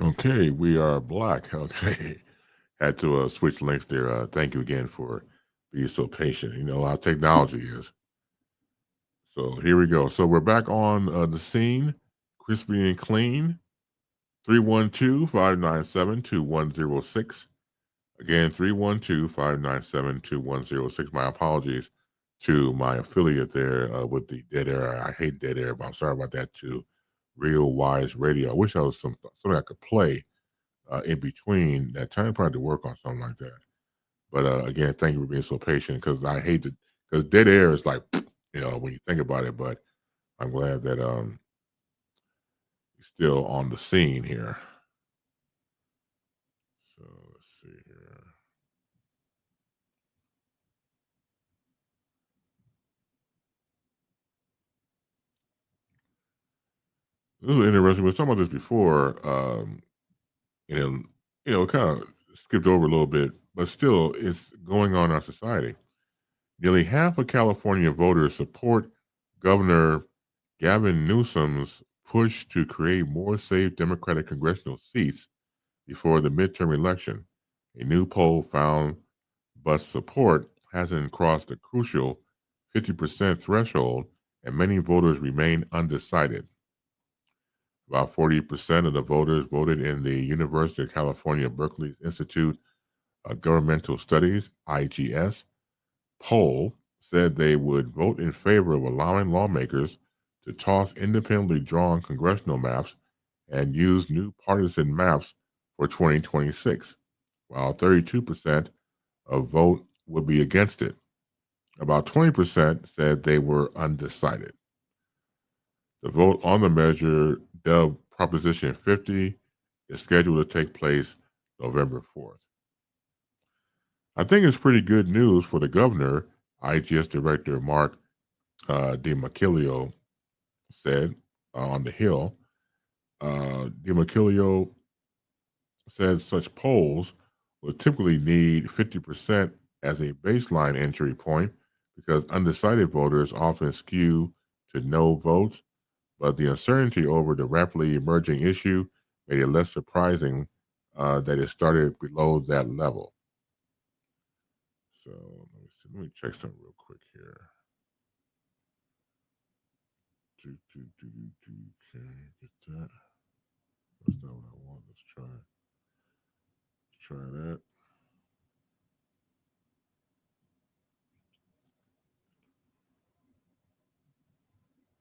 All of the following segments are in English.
Okay, we are black. Okay. Had to switch links there. Thank you again for being so patient. You know how technology is. So here we go. So we're back on the scene, crispy and clean. 312-597-2106. Again, 312-597-2106. My apologies to my affiliate there with the dead air. I hate dead air, but I'm sorry about that to Real Wise Radio. I wish I was something I could play in between that time, probably to work on something like that. But again, thank you for being so patient because I hate to, because dead air is like, when you think about it, but I'm glad that you're still on the scene here. So let's see here. This is interesting. We were talking about this before. And kind of skipped over a little bit, but still, it's going on in our society. Nearly half of California voters support Governor Gavin Newsom's push to create more safe Democratic congressional seats before the midterm election. A new poll found, but support hasn't crossed the crucial 50% threshold, and many voters remain undecided. About 40% of the voters voted in the University of California, Berkeley's Institute of Governmental Studies, IGS, poll said they would vote in favor of allowing lawmakers to toss independently drawn congressional maps and use new partisan maps for 2026, while 32% of vote would be against it. About 20% said they were undecided. The vote on the measure, dubbed Proposition 50, is scheduled to take place November 4th. I think it's pretty good news for the governor, IGS Director Mark DiMacchilio said on the Hill. DiMacchilio said such polls will typically need 50% as a baseline entry point because undecided voters often skew to no votes, but the uncertainty over the rapidly emerging issue made it less surprising that it started below that level. So let me see. Let me check something real quick here. Can I get that? That's not what I want. Let's try that.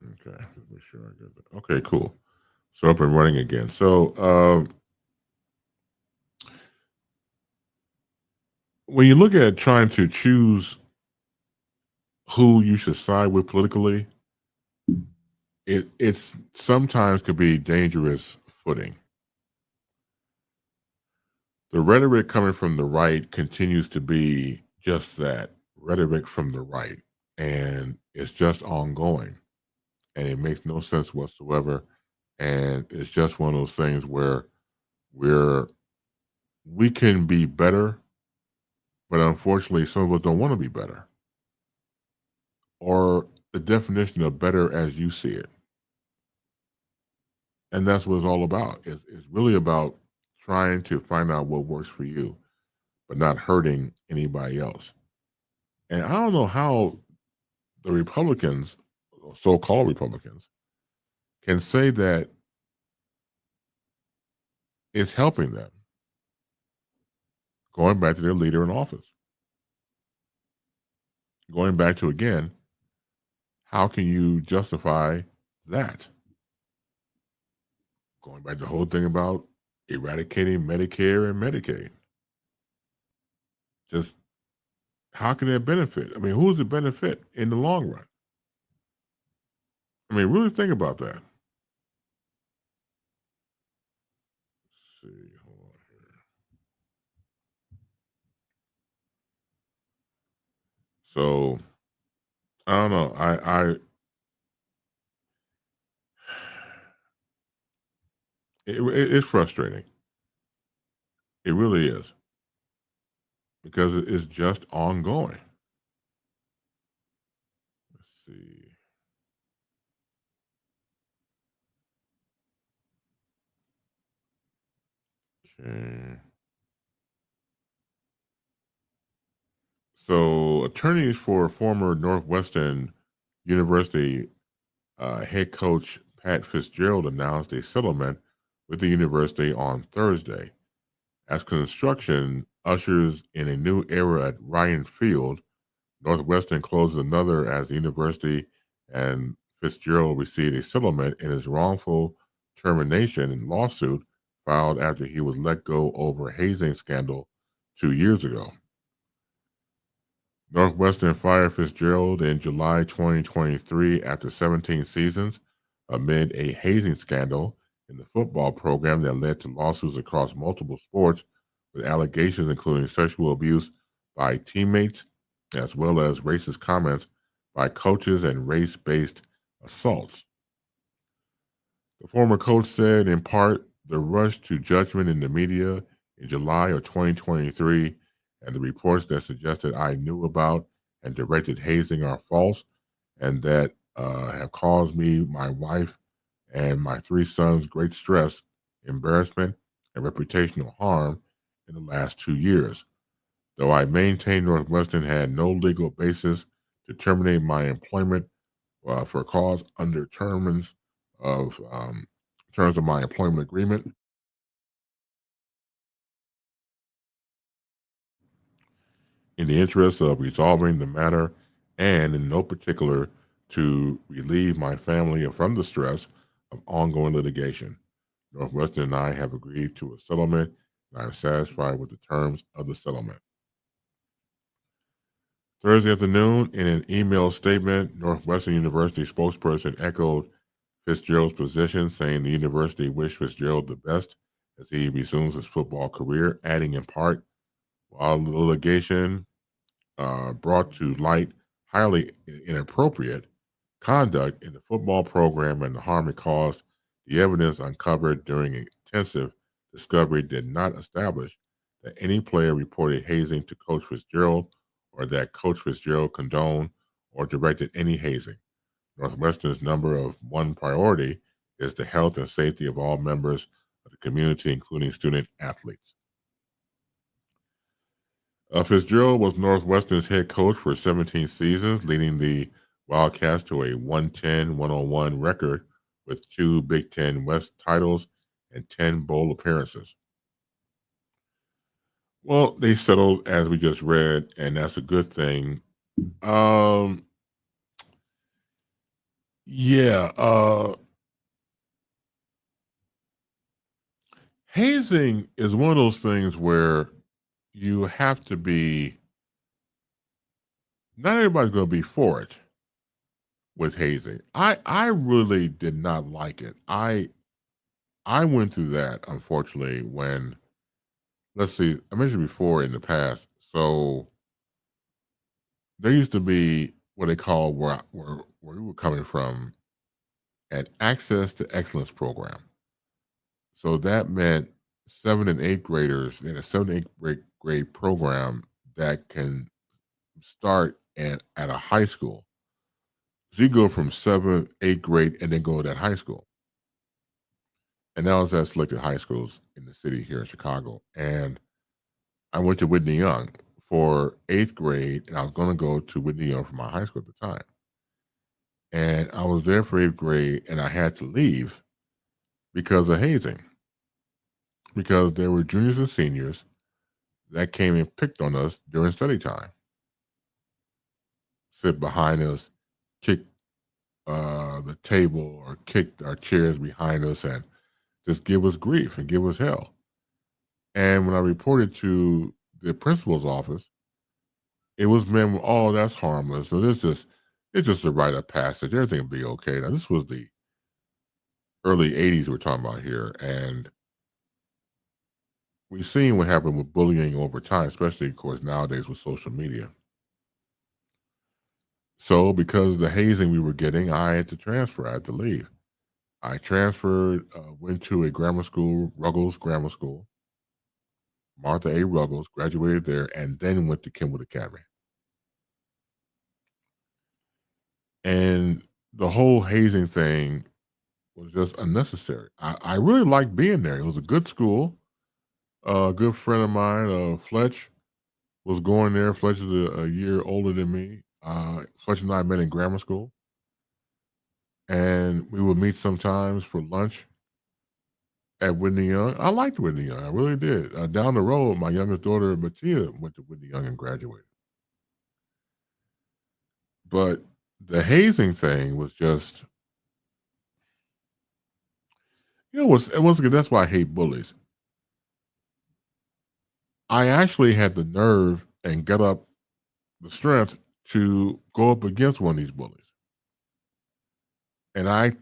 Okay, let's make sure I get that. Okay, cool. So up and running again. So when you look at trying to choose who you should side with politically, it's sometimes could be dangerous footing. The rhetoric coming from the right continues to be just that rhetoric from the right, and it's just ongoing, and it makes no sense whatsoever. And it's just one of those things where we're we can be better, but unfortunately, some of us don't want to be better, or the definition of better as you see it. And that's what it's all about. It's really about trying to find out what works for you, but not hurting anybody else. And I don't know how the Republicans, so called Republicans, can say that it's helping them going back to their leader in office. Going back to again, how can you justify that? Going back to the whole thing about eradicating Medicare and Medicaid. Just how can that benefit? I mean, who's it benefit in the long run? I mean, really think about that. Let's see, hold on here. So I don't know. It's frustrating. It really is because it's just ongoing. Let's see. Okay. So, attorneys for former Northwestern University head coach Pat Fitzgerald announced a settlement with the university on Thursday. As construction ushers in a new era at Ryan Field, Northwestern closes another as the university and Fitzgerald received a settlement in his wrongful termination lawsuit filed after he was let go over a hazing scandal 2 years ago. Northwestern fired Fitzgerald in July 2023 after 17 seasons amid a hazing scandal in the football program that led to lawsuits across multiple sports with allegations including sexual abuse by teammates as well as racist comments by coaches and race based assaults. The former coach said, in part, the rush to judgment in the media in July of 2023 and the reports that suggested I knew about and directed hazing are false and that have caused me, my wife, and my three sons great stress, embarrassment, and reputational harm in the last 2 years. Though I maintain Northwestern had no legal basis to terminate my employment for a cause under terms of my employment agreement. In the interest of resolving the matter, and in no particular to relieve my family from the stress of ongoing litigation, Northwestern and I have agreed to a settlement, and I am satisfied with the terms of the settlement. Thursday afternoon, in an email statement, Northwestern University spokesperson echoed Fitzgerald's position, saying the university wished Fitzgerald the best as he resumes his football career, adding in part, while the litigation brought to light highly inappropriate conduct in the football program and the harm it caused, the evidence uncovered during intensive discovery did not establish that any player reported hazing to Coach Fitzgerald or that Coach Fitzgerald condoned or directed any hazing. Northwestern's number of one priority is the health and safety of all members of the community, including student athletes. Fitzgerald was Northwestern's head coach for 17 seasons, leading the Wildcats to a 110-101 record with two Big Ten West titles and 10 bowl appearances. Well, they settled as we just read, and that's a good thing. Um, yeah, hazing is one of those things where you have to be. Not everybody's going to be for it with hazing. I really did not like it. I went through that, unfortunately, when let's see, I mentioned before in the past. So there used to be what they call where we were coming from an access to excellence program. So that meant 7th and 8th graders in a 7th and 8th grade program that can start at a high school. So you go from 7th, 8th grade and then go to that high school. And that was at selected high schools in the city here in Chicago. And I went to Whitney Young for 8th grade, and I was going to go to Whitney Young for my high school at the time. And I was there for 8th grade, and I had to leave because of hazing, because there were juniors and seniors that came and picked on us during study time, sit behind us, kick the table, or kicked our chairs behind us, and just give us grief and give us hell. And when I reported to the principal's office, it was meant, "Oh, that's harmless. So it's just a rite of passage. Everything will be okay." Now, this was the early '80s we're talking about here, and we've seen what happened with bullying over time, especially, of course, nowadays with social media. So, because of the hazing we were getting, I had to transfer. I had to leave. I transferred, went to a grammar school, Ruggles Grammar School, Martha A. Ruggles, graduated there, and then went to Kenwood Academy. And the whole hazing thing was just unnecessary. I really liked being there. It was a good school. A good friend of mine, Fletch, was going there. Fletch is a year older than me. Fletch and I met in grammar school, and we would meet sometimes for lunch at Whitney Young. I liked Whitney Young. I really did. Down the road, my youngest daughter, Mattia, went to Whitney Young and graduated. But the hazing thing was just, once again, that's why I hate bullies. I actually had the nerve and got up the strength to go up against one of these bullies. And I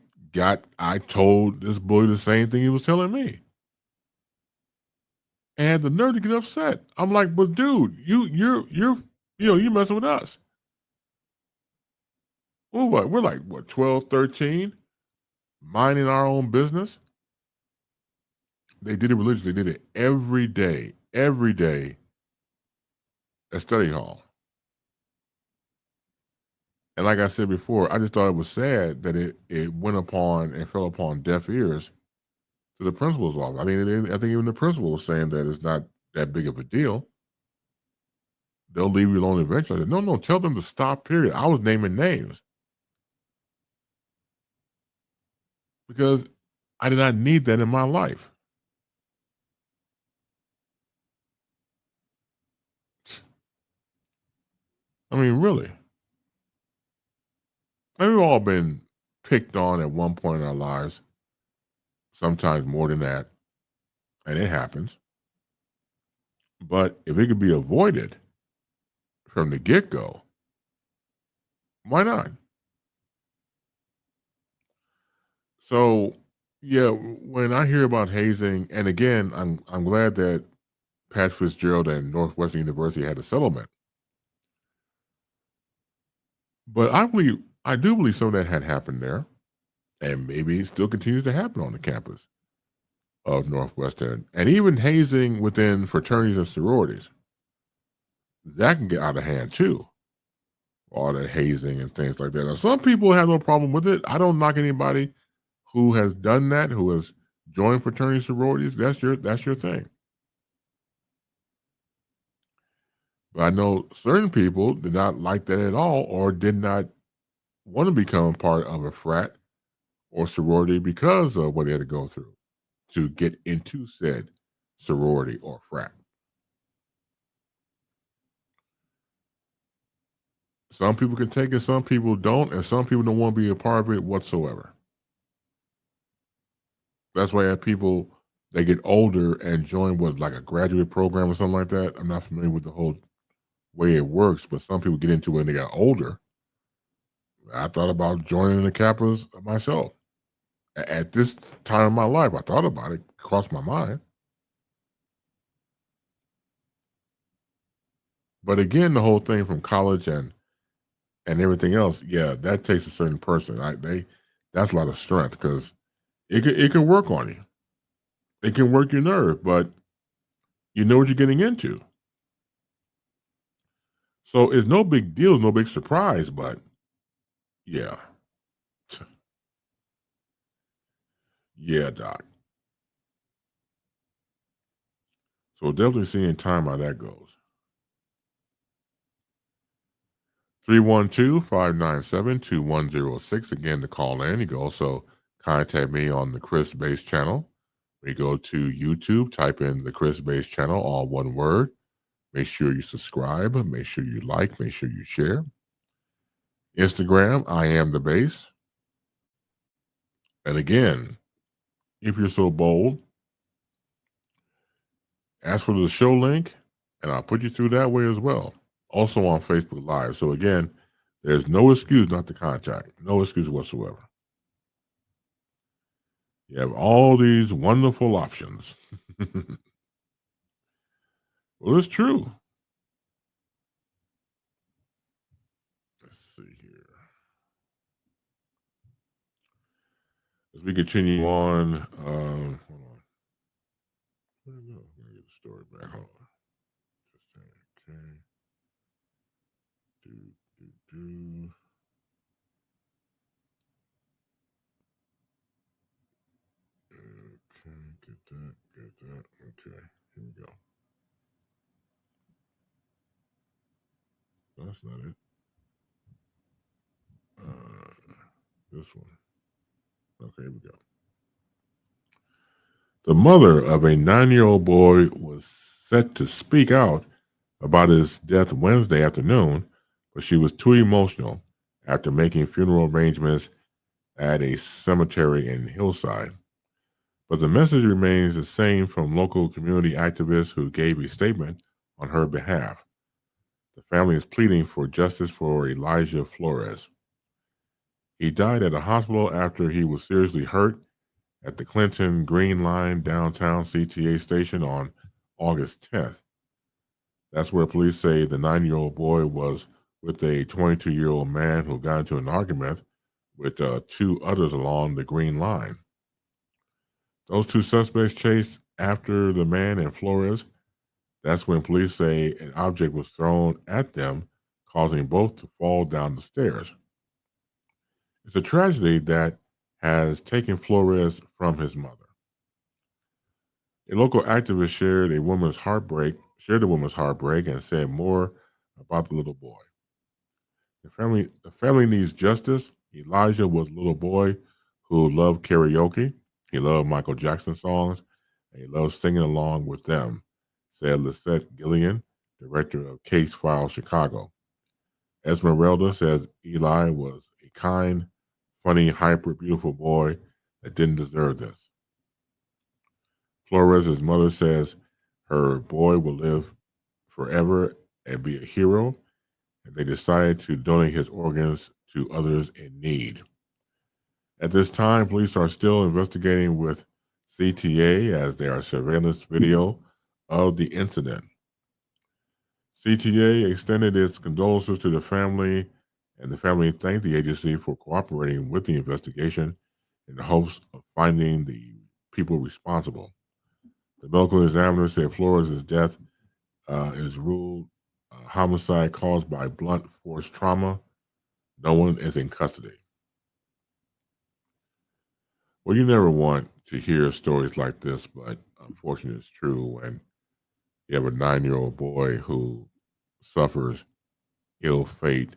told this bully the same thing he was telling me. And had the nerve to get upset. I'm like, but dude, you're messing with us. Well, what? We're like, what, 12, 13, minding our own business? They did it religiously. They did it every day at study hall. And like I said before, I just thought it was sad that it went upon and fell upon deaf ears to the principal's office. I think even the principal was saying that it's not that big of a deal. They'll leave you alone eventually. I said, no, no, tell them to stop. Period. I was naming names because I did not need that in my life. I mean, really. And we've all been picked on at one point in our lives, sometimes more than that, and it happens. But if it could be avoided from the get go, why not? So, yeah, when I hear about hazing, and again, I'm glad that Pat Fitzgerald and Northwestern University had a settlement. But I do believe some of that had happened there, and maybe it still continues to happen on the campus of Northwestern, and even hazing within fraternities and sororities. That can get out of hand too. All that hazing and things like that. Now, some people have no problem with it. I don't knock anybody who has done that, who has joined fraternity sororities. That's your thing. But I know certain people did not like that at all, or did not want to become part of a frat or sorority because of what they had to go through to get into said sorority or frat. Some people can take it, some people don't, and some people don't want to be a part of it whatsoever. That's why I have people they get older and join with like a graduate program or something like that. I'm not familiar with the whole way it works, but some people get into it when they got older. I thought about joining the Kappas myself. At this time in my life, I thought about it, crossed my mind. But again, the whole thing from college and everything else, yeah, that takes a certain person. That's a lot of strength because it can work on you. It can work your nerve, but you know what you're getting into. So it's no big deal, it's no big surprise, but yeah. Yeah, doc. So definitely seeing time how that goes. 312-597-2106. Again, to call in. You can also contact me on the Chris Base channel. We go to YouTube, type in the Chris Base channel, all one word. Make sure you subscribe, make sure you like, make sure you share. Instagram, I am the base. And again, if you're so bold, ask for the show link and I'll put you through that way as well. Also on Facebook Live. So again, there's no excuse not to contact. No excuse whatsoever. You have all these wonderful options. Well, it's true. Let's see here. As we continue on, hold on. Where did it go? Let me get the story back. Hold on. Okay. Do, do. Okay. Get that. Get that. Okay. Here we go. That's not it. This one. Okay, here we go. The mother of a 9-year-old boy was set to speak out about his death Wednesday afternoon, but she was too emotional after making funeral arrangements at a cemetery in Hillside. But the message remains the same from local community activists who gave a statement on her behalf. The family is pleading for justice for Elijah Flores. He died at a hospital after he was seriously hurt at the Clinton Green Line downtown CTA station on August 10th. That's where police say the 9-year-old boy was with a 22-year-old man who got into an argument with two others along the Green Line. Those two suspects chased after the man and Flores. That's when police say an object was thrown at them, causing both to fall down the stairs. It's a tragedy that has taken Flores from his mother. A local activist shared the woman's heartbreak and said more about the little boy. The family needs justice. Elijah was a little boy who loved karaoke. He loved Michael Jackson songs, and he loved singing along with them, said Lisette Gillian, director of Case File Chicago. Esmeralda says Eli was a kind, funny, hyper, beautiful boy that didn't deserve this. Flores' mother says her boy will live forever and be a hero, and they decided to donate his organs to others in need. At this time, police are still investigating with CTA as there are surveillance video of the incident. CTA extended its condolences to the family, and the family thanked the agency for cooperating with the investigation in the hopes of finding the people responsible. The medical examiner said Flores' death is ruled homicide caused by blunt force trauma. No one is in custody. Well, you never want to hear stories like this, but unfortunately, it's true when you have a 9-year-old boy who suffers ill fate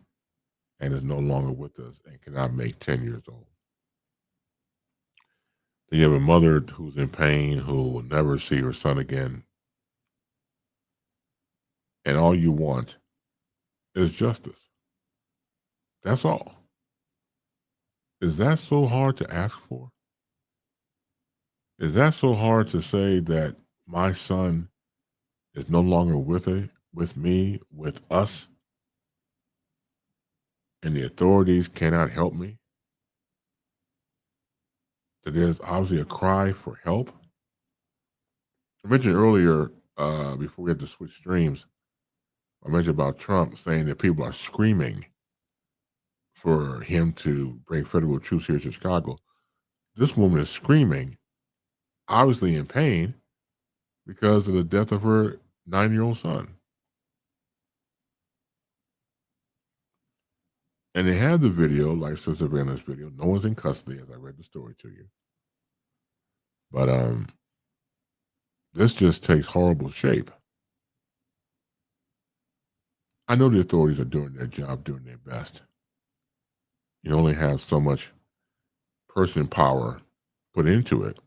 and is no longer with us and cannot make 10 years old. Then you have a mother who's in pain who will never see her son again. And all you want is justice. That's all. Is that so hard to ask for? Is that so hard to say that my son is no longer with me, with us, and the authorities cannot help me? That there's obviously a cry for help. I mentioned earlier, before we had to switch streams, I mentioned about Trump saying that people are screaming for him to bring federal troops here to Chicago. This woman is screaming, obviously in pain, because of the death of her 9-year-old son. And they have the video, like Sister Vanna's video. No one's in custody, as I read the story to you. But this just takes horrible shape. I know the authorities are doing their job, doing their best. You only have so much person power put into it.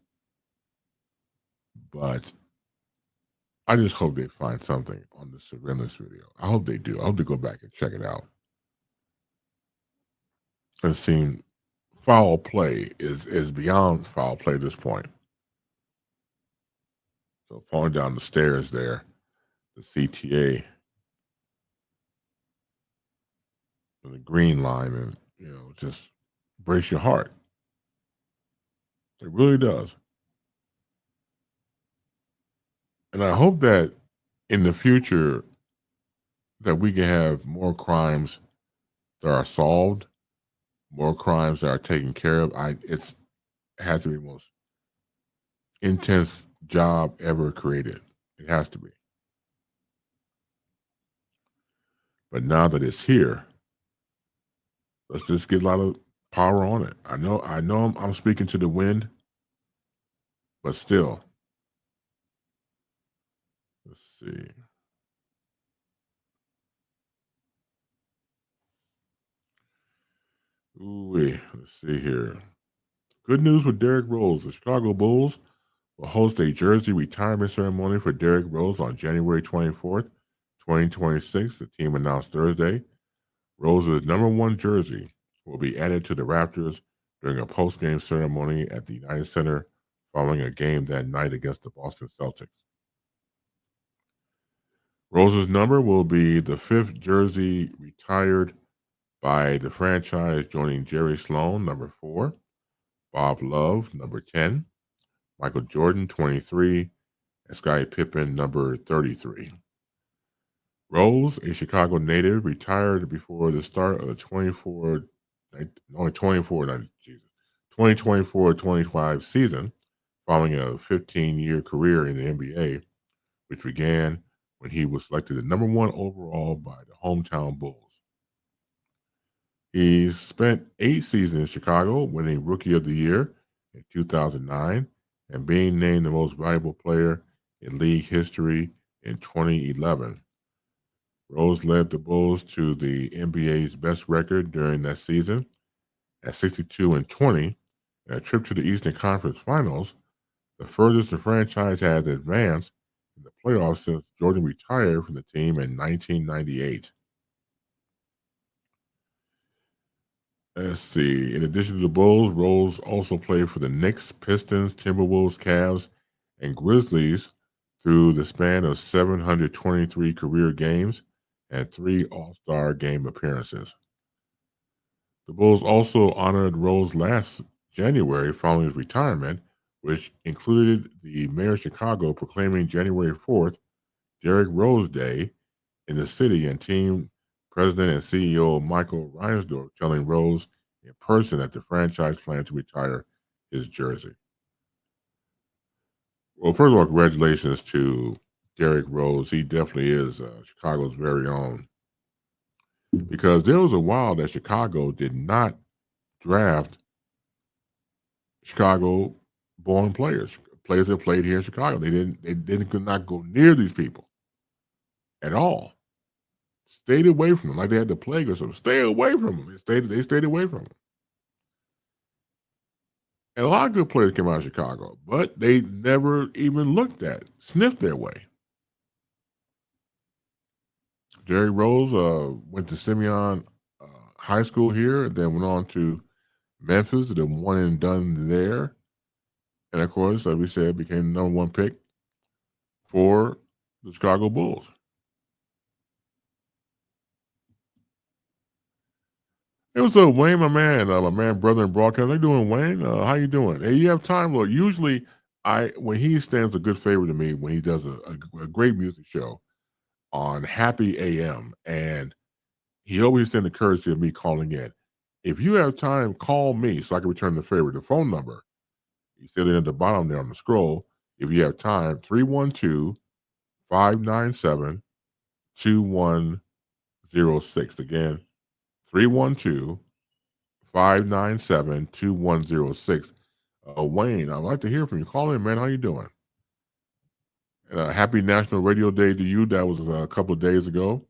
But I just hope they find something on the surveillance video. I hope they do. I hope they go back and check it out. It seems foul play is beyond foul play at this point. So falling down the stairs there, the CTA, the green line, and just breaks your heart. It really does. And I hope that in the future that we can have more crimes that are solved, more crimes that are taken care of. It has to be the most intense job ever created. It has to be. But now that it's here, let's just get a lot of power on it. I know I'm speaking to the wind, but still, see. Ooh, let's see here. Good news for Derrick Rose. The Chicago Bulls will host a jersey retirement ceremony for Derrick Rose on January 24th, 2026. The team announced Thursday. Rose's number one jersey will be added to the Raptors during a post-game ceremony at the United Center following a game that night against the Boston Celtics. Rose's number will be the fifth jersey retired by the franchise, joining Jerry Sloan, number 4, Bob Love, number 10, Michael Jordan, 23, and Scottie Pippen, number 33. Rose, a Chicago native, retired before the start of the 2024-25 season, following a 15-year career in the NBA, which began when he was selected the number one overall by the hometown Bulls. He spent 8 seasons in Chicago, winning Rookie of the Year in 2009 and being named the most valuable player in league history in 2011. Rose led the Bulls to the NBA's best record during that season at 62-20, and a trip to the Eastern Conference Finals, the furthest the franchise has advanced in the playoffs since Jordan retired from the team in 1998. Let's see. In addition to the Bulls, Rose also played for the Knicks, Pistons, Timberwolves, Cavs, and Grizzlies through the span of 723 career games and 3 All-Star game appearances. The Bulls also honored Rose last January following his retirement, which included the mayor of Chicago proclaiming January 4th, Derrick Rose Day, in the city, and team president and CEO Michael Reinsdorf telling Rose in person that the franchise planned to retire his jersey. Well, first of all, congratulations to Derrick Rose. He definitely is Chicago's very own. Because there was a while that Chicago did not draft Chicago-born players that played here in Chicago. They could not go near these people at all. Stayed away from them, like they had the plague or something. Stay away from them. They stayed away from them. And a lot of good players came out of Chicago, but they never even looked at, sniffed their way. Jerry Rose went to Simeon High School here, and then went on to Memphis, the one and done there. And of course, like we said, became the number one pick for the Chicago Bulls. It was Wayne, my man, brother in broadcast. How you doing, Wayne? How you doing? Hey, you have time, Lord. Usually, when he stands a good favor to me when he does a great music show on Happy AM, and he always extends the courtesy of me calling in. If you have time, call me so I can return the favor. The phone number, you see it at the bottom there on the scroll. If you have time, 312-597-2106. Again, 312-597-2106. Wayne, I'd like to hear from you. Call in, man. How you doing? And happy National Radio Day to you. That was a couple of days ago.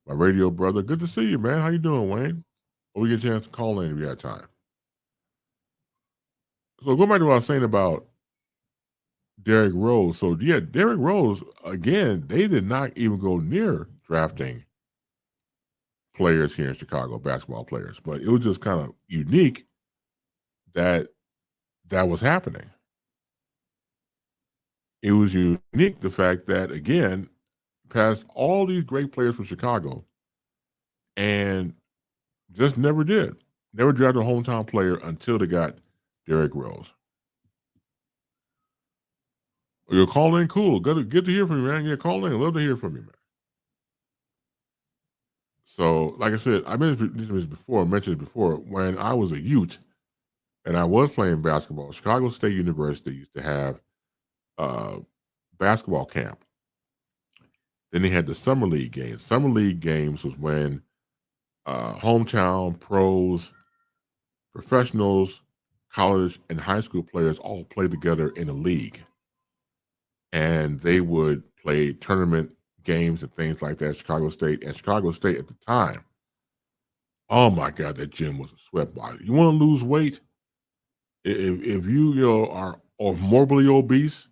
My radio brother. Good to see you, man. How you doing, Wayne? Well, we get a chance to call in if you have time. So going back to what I was saying about Derrick Rose. So yeah, Derrick Rose, again, they did not even go near drafting players here in Chicago, basketball players. But it was just kind of unique that that was happening. It was unique the fact that, again, past all these great players from Chicago and just never did. Never drafted a hometown player until they got Derrick Rose. You're calling in, cool. Good to hear from you, man. Yeah, call in. Love to hear from you, man. So, like I said, I mentioned this before. When I was a youth and I was playing basketball, Chicago State University used to have uh, basketball camp. Then they had the summer league games. Summer league games was when hometown pros, professionals, college and high school players all played together in a league, and they would played tournament games and things like that at Chicago State. And Chicago State at the time, oh my God, that gym was a sweat body. You want to lose weight? If you, are morbidly obese,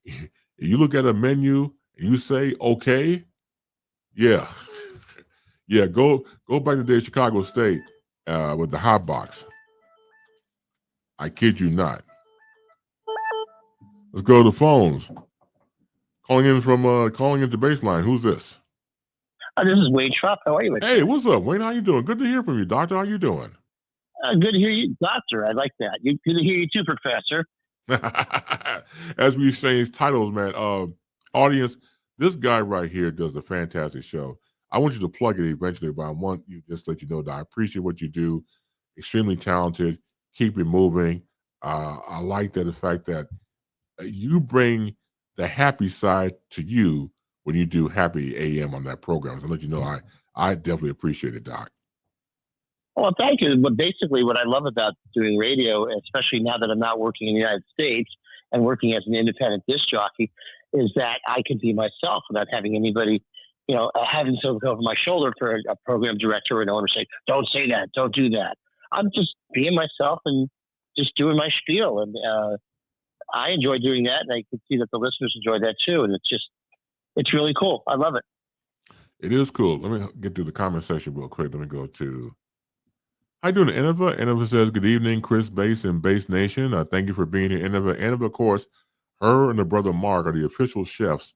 you look at a menu and you say, okay, yeah, yeah, go back to the Chicago State with the hot box. I kid you not. Let's go to the phones. Calling into BaseLine. Who's this? This is Wade Schropp. How are you? Hey, what's up, Wayne? How you doing? Good to hear from you, Doctor. How you doing? Good to hear you, Doctor. I like that. Good to hear you too, Professor. As we exchange titles, man. Audience, this guy right here does a fantastic show. I want you to plug it eventually, but I want you just to let you know that I appreciate what you do. Extremely talented. Keep it moving. I like that the fact that you bring the happy side to you when you do Happy AM on that program. So let you know I definitely appreciate it, Doc. Well, thank you. But basically, what I love about doing radio, especially now that I'm not working in the United States and working as an independent disc jockey, is that I can be myself without having anybody, having to look over my shoulder for a program director or an owner say, "Don't say that, don't do that." I'm just being myself and just doing my spiel, and I enjoy doing that, and I can see that the listeners enjoy that too. And it's really cool. I love it. It is cool. Let me get to the comment section real quick. Let me go to. How you doing, Innova? Innova says, good evening, Chris Base and Base Nation. Thank you for being here, Innova. Innova, of course, her and her brother Mark are the official chefs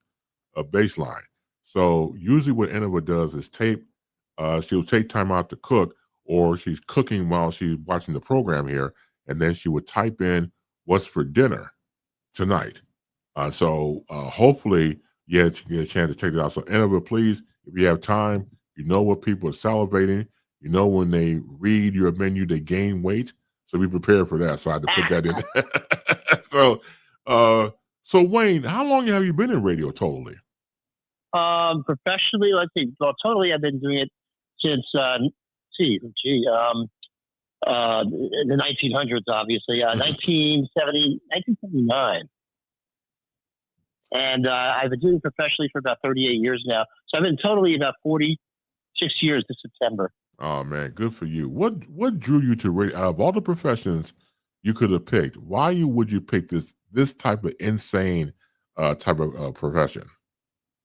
of BaseLine. So usually what Innova does is she'll take time out to cook, or she's cooking while she's watching the program here, and then she would type in what's for dinner tonight. So hopefully you get a chance to check it out. So Innova, please, if you have time, you know what people are salivating. You know, when they read your menu, they gain weight. So be prepared for that. So I had to put that in. So Wayne, how long have you been in radio totally? Professionally, totally, I've been doing it since, the 1900s, obviously, 1979. And I've been doing it professionally for about 38 years now. So I've been totally about 46 years this September. Oh man, good for you. What drew you to radio? Out of all the professions you could have picked, why would you pick this type of insane type of profession?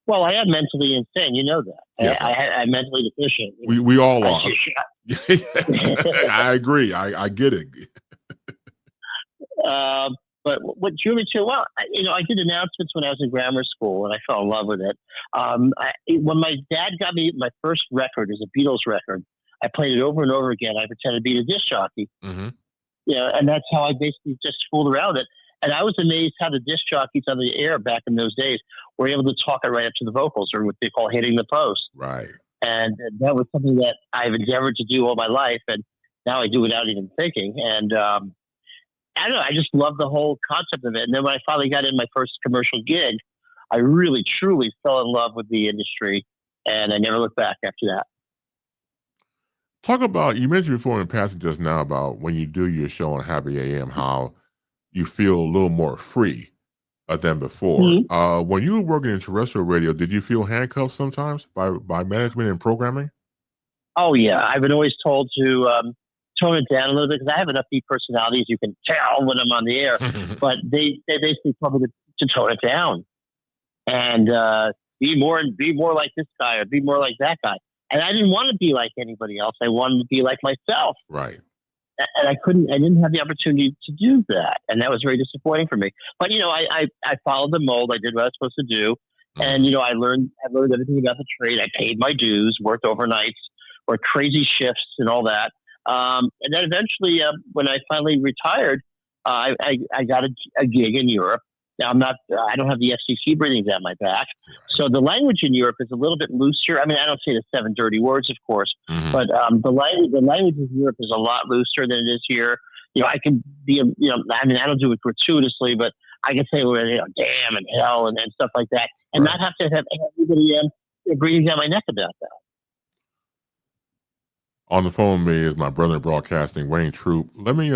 Well, I am mentally insane. You know that. Yes, I'm mentally deficient. We all are. I agree. I get it. But what drew me to, I did announcements when I was in grammar school, and I fell in love with it. When my dad got me my first record, it was a Beatles record, I played it over and over again. I pretended to be a disc jockey. Mm-hmm. And that's how I basically just fooled around it. And I was amazed how the disc jockeys on the air back in those days were able to talk it right up to the vocals, or what they call hitting the post. Right. And that was something that I've endeavored to do all my life, and now I do without even thinking. And I don't know, I just love the whole concept of it. And then when I finally got in my first commercial gig, I really, truly fell in love with the industry, and I never looked back after that. Talk about, you mentioned before in passing just now about when you do your show on Happy AM, how you feel a little more free than before. Mm-hmm. When you were working in terrestrial radio, did you feel handcuffed sometimes by management and programming? Oh, yeah. I've been always told to tone it down a little bit, because I have an upbeat personality, as you can tell when I'm on the air. But they basically told me to tone it down and be more like this guy, or be more like that guy. And I didn't want to be like anybody else. I wanted to be like myself. Right. And I didn't have the opportunity to do that. And that was very disappointing for me. But, I followed the mold. I did what I was supposed to do. And, I learned everything about the trade. I paid my dues, worked overnights, worked crazy shifts and all that. And then eventually, when I finally retired, I got a gig in Europe. Now I don't have the FCC breathing down my back. So the language in Europe is a little bit looser. I mean, I don't say the 7 dirty words, of course, but the language in Europe is a lot looser than it is here. I can be, I don't do it gratuitously, but I can say, damn and hell and stuff like that, and not have to have anybody breathing down my neck about that. On the phone with me is my brother in broadcasting, Wayne Troop. Let me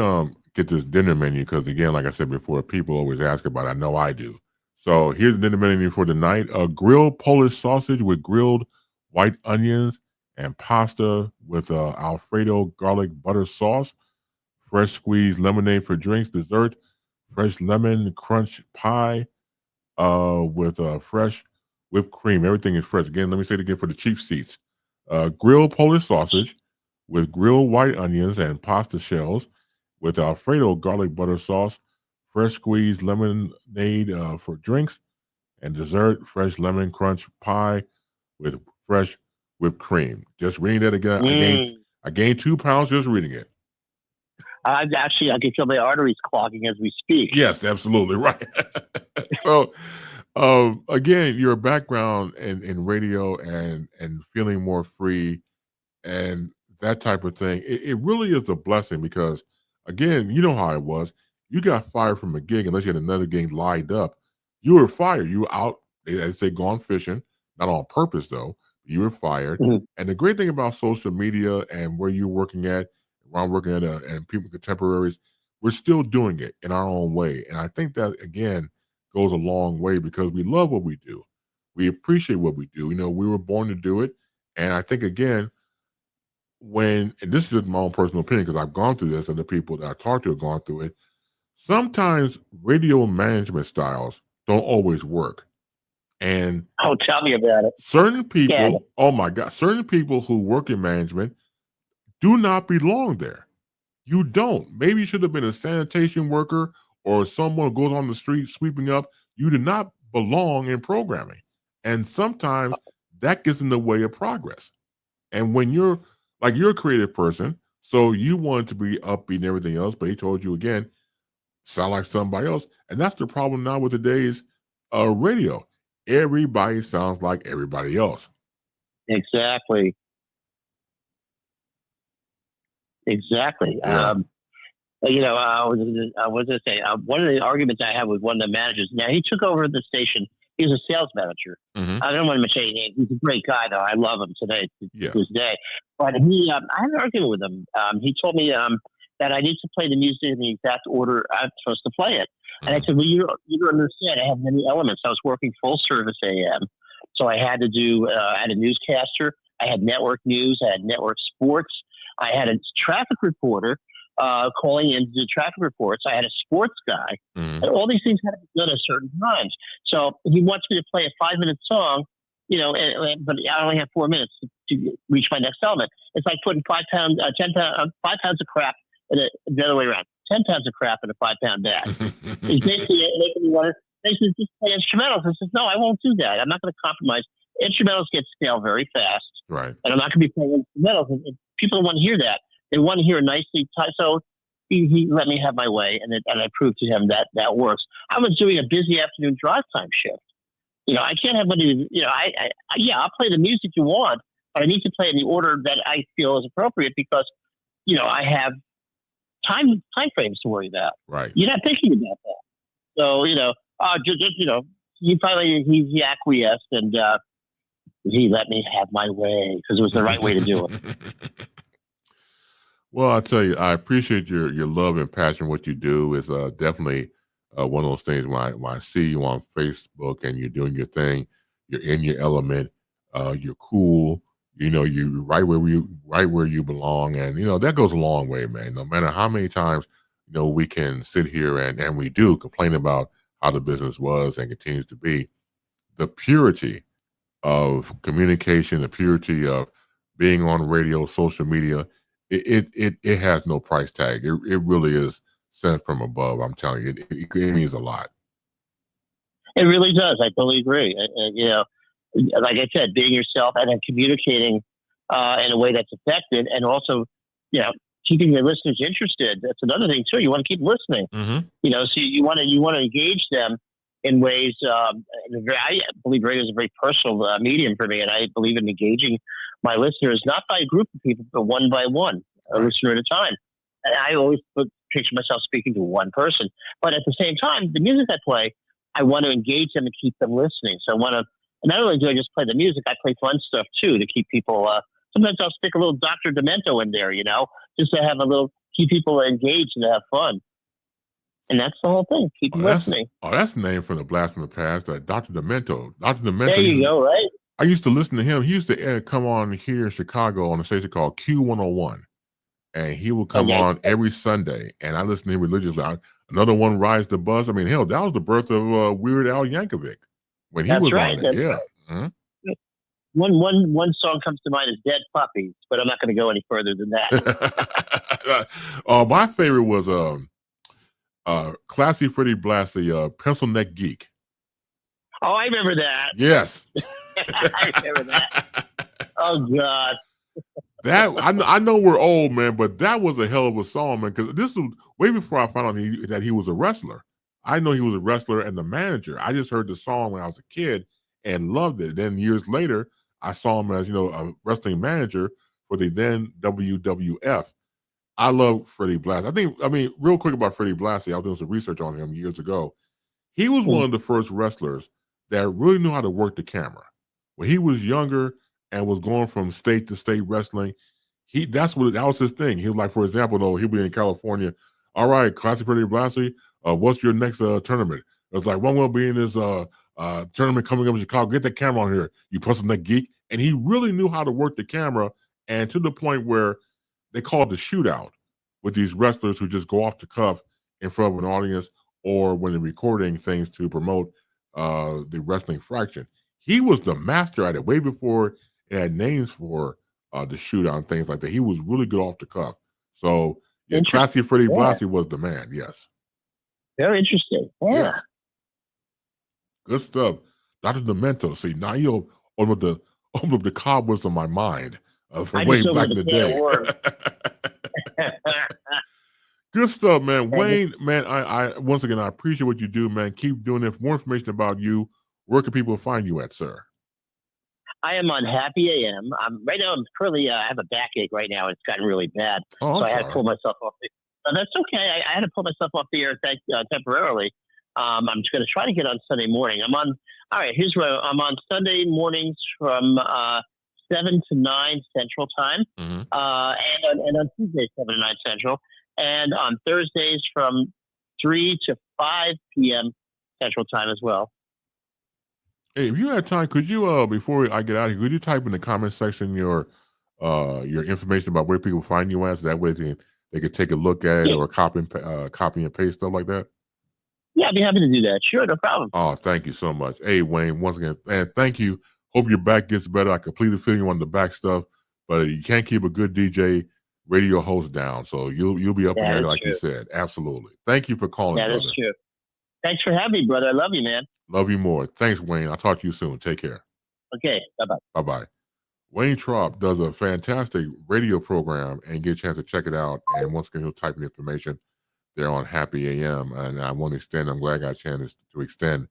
get this dinner menu, because again, like I said before, people always ask about it. I know I do. So here's the dinner menu for tonight: grilled Polish sausage with grilled white onions and pasta with Alfredo garlic butter sauce. Fresh squeezed lemonade for drinks. Dessert: fresh lemon crunch pie with fresh whipped cream. Everything is fresh. Again, let me say it again for the cheap seats. Grilled Polish sausage with grilled white onions and pasta shells with Alfredo garlic butter sauce. Fresh squeezed lemonade for drinks and dessert. Fresh lemon crunch pie with fresh whipped cream. Just reading that again, Mm. I gained 2 pounds just reading it. I can feel my arteries clogging as we speak. Yes, absolutely right. So, again, your background in radio and feeling more free and that type of thing, it really is a blessing because, again, you know how it was. You got fired from a gig unless you had another gig lined up. You were fired. You were out. They say gone fishing, not on purpose though. You were fired. Mhm. And the great thing about social media and where you're working at, where I'm working at, and people contemporaries, we're still doing it in our own way. And I think that again goes a long way because we love what we do. We appreciate what we do. You know, we were born to do it. And I think again, and this is just my own personal opinion because I've gone through this and the people that I talk to have gone through it. Sometimes radio management styles don't always work. And Oh, tell me about it. certain Yeah. people, oh my God, certain people who work in management do not belong there. You don't. Maybe you should have been a sanitation worker or someone who goes on the street sweeping up. You do not belong in programming. And sometimes that gets in the way of progress. And when you're a creative person, so you want to be upbeat and everything else, but he told you again, sound like somebody else. And that's the problem now with today's radio. Everybody sounds like everybody else. Exactly. Exactly. Yeah. I was going to say, one of the arguments I had with one of the managers. Now he took over the station. He was a sales manager. Hmm. I don't want to mention any names. He's a great guy, though. I love him today, to Yeah. this day. But I had an argument with him. He told me that I need to play the music in the exact order I'm supposed to play it. And I Hmm. said, well, you don't understand. I have many elements. I was working full service AM, so I had to do. I had a newscaster. I had network news. I had network sports. I had a traffic reporter calling in to do traffic reports. I had a sports guy, Hmm. and all these things had to be done at certain times. So he wants me to play a 5 minute song, but I only have 4 minutes to reach my next element. It's like putting 5 pounds, 10 pounds, 5 pounds of crap the other way around. 10 pounds of crap in a 5 pound bag. He's basically making me want to basically just play instrumentals. I says, no, I won't do that. I'm not going to compromise. Instrumentals get stale very fast, Right. and I'm not going to be playing instrumentals. And people don't want to hear that. They want to hear a nicely so he let me have my way, and I proved to him that that works. I was doing a busy afternoon drive time shift. I can't have money. Yeah, I'll play the music you want, but I need to play in the order that I feel is appropriate because I have time frames to worry about. Right. You're not thinking about that, so he finally he acquiesced and he let me have my way because it was the right way to do it. Well, I tell you, I appreciate your love and passion. What you do is definitely one of those things. When I see you on Facebook and you're doing your thing, you're in your element. You're cool. You know, you right where you belong, and that goes a long way, man. No matter how many times we can sit here and we do complain about how the business was and continues to be, the purity of communication, the purity of being on radio, social media, it has no price tag. It really is sent from above. I'm telling you, it means a lot. It really does. I totally agree. Like I said, being yourself and then communicating in a way that's effective, and also, you know, keeping your listeners interested. That's another thing too. You want to keep listening. Hmm. So you want to engage them in ways. I believe radio is a very personal medium for me, and I believe in engaging my listeners not by a group of people, but one by one, a Right. listener at a time. And I always picture myself speaking to one person, but at the same time, the music I play, I want to engage them and keep them listening. So I want to. Not only do I just play the music, I play fun stuff too to keep people. Sometimes I'll stick a little Dr. Demento in there, just to have a little keep people engaged and to have fun. And that's the whole thing. Keep Oh, them that's listening. that's the name from the blast from the past. Dr. Demento. Dr. There Demento you used to, go. Right. I used to listen to him. He used to come on here in Chicago on a station called Q101, and he would come Okay. on every Sunday, and I listened to him religiously. Another one, Rise the Buzz. I mean, hell, that was the birth of Weird Al Yankovic when he That's was right. on it. That's Yeah. right. Mhm. One song comes to mind is "Dead Puppies," but I'm not going to go any further than that. My favorite was Classy Freddie Blassie, Pencil Neck Geek. Oh, I remember that. Yes. I remember that. Oh God. That I know we're old, man, but that was a hell of a song, man. Because this was way before I found out that he was a wrestler. I know he was a wrestler and the manager. I just heard the song when I was a kid and loved it. Then years later, I saw him as a wrestling manager for the then WWF. I love Freddie Blassie. I mean, real quick about Freddie Blassie, I was doing some research on him years ago. He was one Mm. of the first wrestlers that really knew how to work the camera. When he was younger and was going from state to state wrestling, that was his thing. He was like, for example, though, he'll be in California. All right, Classic Pretty Blassie, what's your next tournament? It was like, one will be in this tournament coming up in Chicago. Get the camera on here. You put some that geek. And he really knew how to work the camera, and to the point where they call it the shootout with these wrestlers who just go off the cuff in front of an audience or when they're recording things to promote the wrestling fraction. He was the master at it way before it had names for the shootout and things like that. He was really good off the cuff. So yeah, Interesting. Classy Freddie Yeah. Blassie was the man. Yes. Very interesting. Yeah. Yes. Good stuff. Dr. Demento. See, now you open up the cobwebs of my mind from I way just back opened in a the can of day. worms. Good stuff, man. And Wayne, man, I once again I appreciate what you do, man. Keep doing it. For more information about you, where can people find you at, sir? I am on Happy AM. Right now. I'm currently. I have a backache right now. It's gotten really bad, Oh, so I'm I had to sorry. pull myself off. That's okay. I had to pull myself off the air temporarily. I'm just going to try to get on Sunday morning. I'm on. All right. Here's where I'm on Sunday mornings from 7 to 9 Central Time, Hmm. and on Tuesdays 7 to 9 Central, and on Thursdays from 3 to 5 p.m. Central Time as well. Hey, if you had time, could you before I get out of here, could you type in the comment section your information about where people find you at, so that way they could take a look at it Yeah. or copy and paste stuff like that? Yeah, I'd be happy to do that. Sure, no problem. Oh, thank you so much. Hey, Wayne, once again, and thank you. Hope your back gets better. I completely feel you on the back stuff, but you can't keep a good DJ radio host down. So you'll be up and That at it is like you true. said. Absolutely. Thank you for calling, That is brother. true. Thanks for having me, brother. I love you, man. Love you more. Thanks, Wayne. I'll talk to you soon. Take care. Okay, bye bye. Bye bye. Wayne Trop does a fantastic radio program, and get a chance to check it out. And once again, he'll type in information there on Happy AM. And I want to extend, I'm glad I got a chance to extend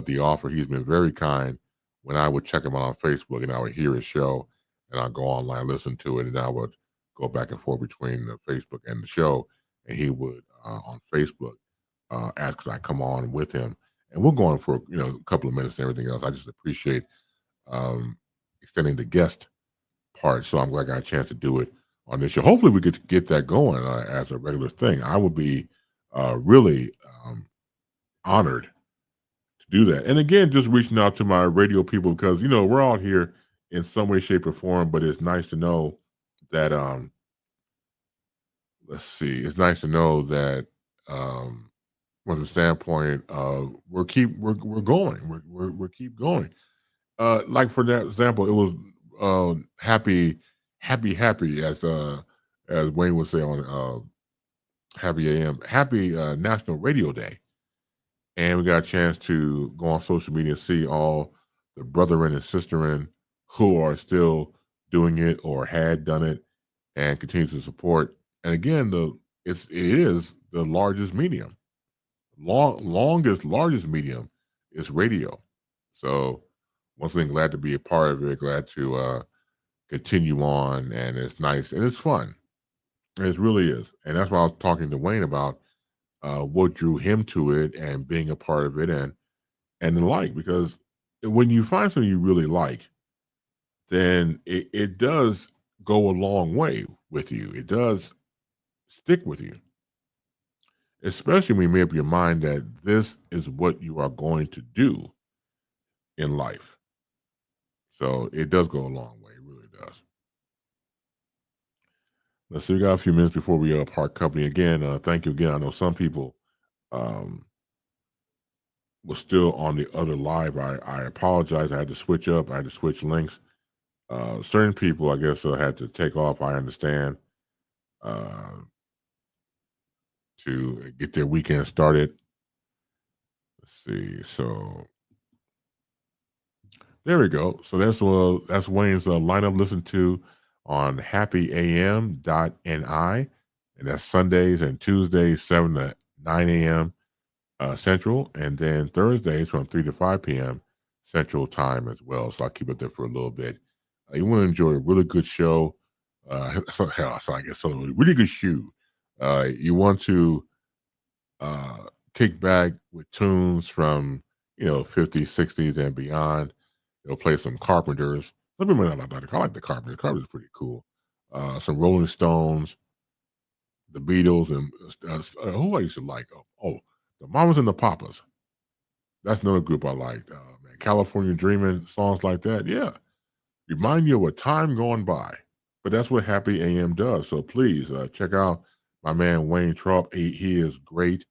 the offer. He's been very kind. When I would check him out on Facebook and I would hear his show, and I'd go online, listen to it, and I would go back and forth between the Facebook and the show. And he would on Facebook ask could I come on with him, and we're going for a couple of minutes and everything else. I just appreciate um, extending the guest part, so I'm glad I got a chance to do it on this show. Hopefully, we could get that going as a regular thing. I would be really honored to do that. And again, just reaching out to my radio people because we're all here in some way, shape, or form. But it's nice to know that let's see, it's nice to know that from the standpoint of we're going, we're keep going. Like for that example, it was happy as Wayne would say on Happy AM, happy National Radio Day. And we got a chance to go on social media and see all the brethren and sisterin who are still doing it or had done it and continue to support. And again, it is the largest medium, largest medium is radio. So once again, glad to be a part of it. Glad to continue on, and it's nice and it's fun. It really is, and that's why I was talking to Wayne about what drew him to it and being a part of it and the like. Because when you find something you really like, then it does go a long way with you. It does stick with you. especially when you make up your mind that this is what you are going to do in life. So it does go a long way. It really does. Let's see, we got a few minutes before we part company again. Thank you again. I know some people um, were still on the other live. I apologize. I had to switch up. I had to switch links. Certain people, I guess, had to take off. I understand uh, to get their weekend started. Let's see. So there we go. So that's Wayne's lineup. Listen to on happyam.ni, and that's Sundays and Tuesdays 7 to 9 a.m. Central, and then Thursdays from 3 to 5 p.m. Central Time as well. So I'll keep it there for a little bit. You want to enjoy a really good show. So I guess a really good shoe. You want to uh, kick back with tunes from 50s, 60s, and beyond. Play some Carpenters. Some people might not like I like the Carpenters. Carpenters pretty cool. Some Rolling Stones, the Beatles, and who I used to like. The Mamas and the Papas. That's another group I liked. Man, California Dreaming, songs like that. Yeah, remind you of a time gone by. But that's what Happy AM does. So please check out my man Wayne Trump. He is great,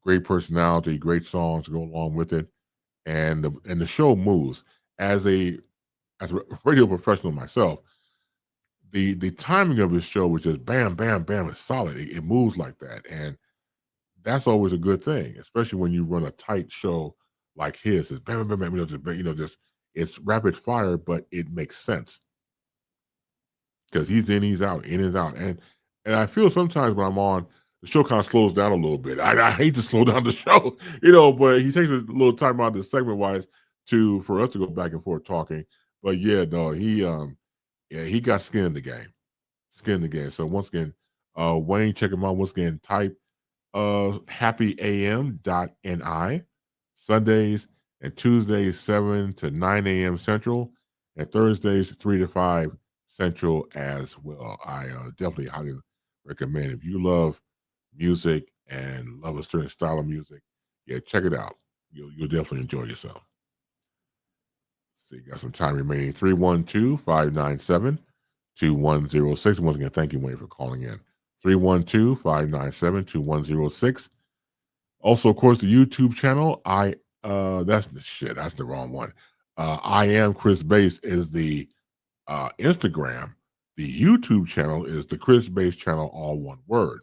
great personality, great songs to go along with it, and the show moves as a radio professional myself. The timing of his show was just bam, bam, bam. It's solid. It moves like that, and that's always a good thing, especially when you run a tight show like his. It's bam, bam, bam. Just it's rapid fire, but it makes sense because he's in, he's out, in and out, and I feel sometimes when I'm on, the show kind of slows down a little bit. I hate to slow down the show, but he takes a little time out of the segment wise to for us to go back and forth talking. But yeah, no, he got skin in the game, skin in the game. So once again, Wayne, check him out. Once again, type happyam.ni Sundays and Tuesdays 7 to 9 a.m. Central, and Thursdays 3 to 5 Central as well. I definitely highly recommend if you love music and love a certain style of music, yeah, check it out. You'll definitely enjoy yourself. So you got some time remaining. 312-597-2106. Once again, thank you, Wayne, for calling in. 312-597-2106. Also, of course, the YouTube channel. That's the wrong one. I am Chris Base is the Instagram. The YouTube channel is the Chris Base channel, all one word.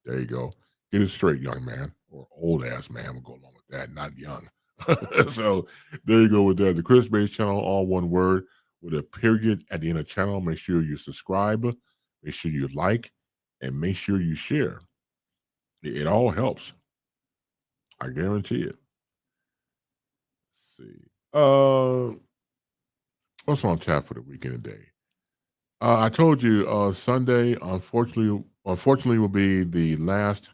There you go. Get it straight, young man, or old ass man. We'll go along with that, not young. So there you go with that. The Chris Base channel, all one word, with a period at the end of the channel. Make sure you subscribe, make sure you like, and make sure you share. It all helps. I guarantee it. Let's see. What's on tap for the weekend today? I told you Sunday, unfortunately, will be the last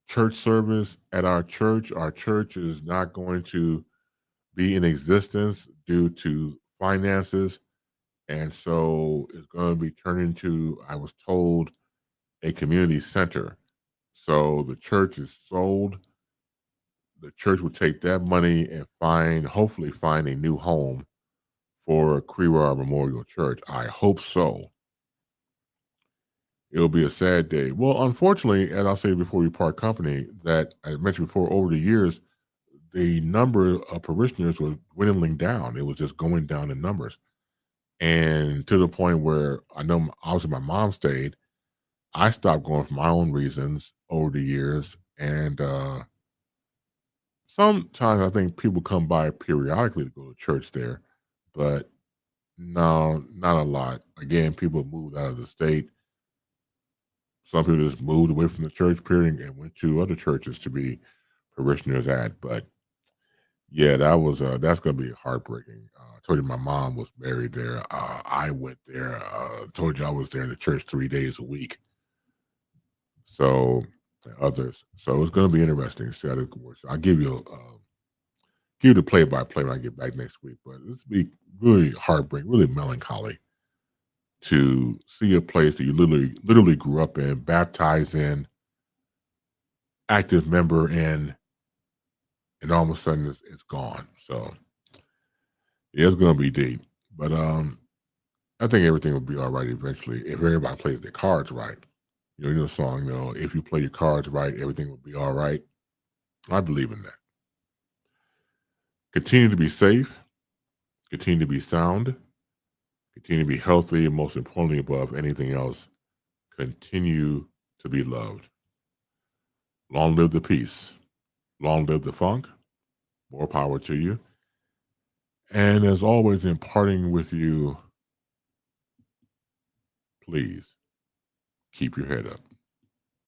church service at our church. Our church is not going to be in existence due to finances. And so it's going to be turned into, I was told, a community center. So the church is sold. The church will take that money and hopefully find a new home for Creewar Memorial Church. I hope so. It'll be a sad day. Well, unfortunately, and I'll say before we part company, that I mentioned before, over the years, the number of parishioners was dwindling down. It was just going down in numbers. And to the point where I know obviously my mom stayed. I stopped going for my own reasons over the years. And sometimes I think people come by periodically to go to church there, but no, not a lot. Again, people moved out of the state. Some people just moved away from the church period and went to other churches to be parishioners at. But yeah, that's gonna be heartbreaking. I told you my mom was married there. I went there. Told you I was there in the church 3 days a week. So others. So it's gonna be interesting to see how this works. I'll give you the play by play when I get back next week. But it's be really heartbreaking, really melancholy to see a place that you literally grew up in, baptized in, active member and all of a sudden it's gone. So yeah, it's gonna be deep. But I think everything will be all right eventually if everybody plays their cards right. You know the song, if you play your cards right, everything will be all right. I believe in that. Continue to be safe, continue to be sound, continue to be healthy, and most importantly, above anything else, continue to be loved. Long live the peace. Long live the funk. More power to you. And as always, in parting with you, please keep your head up.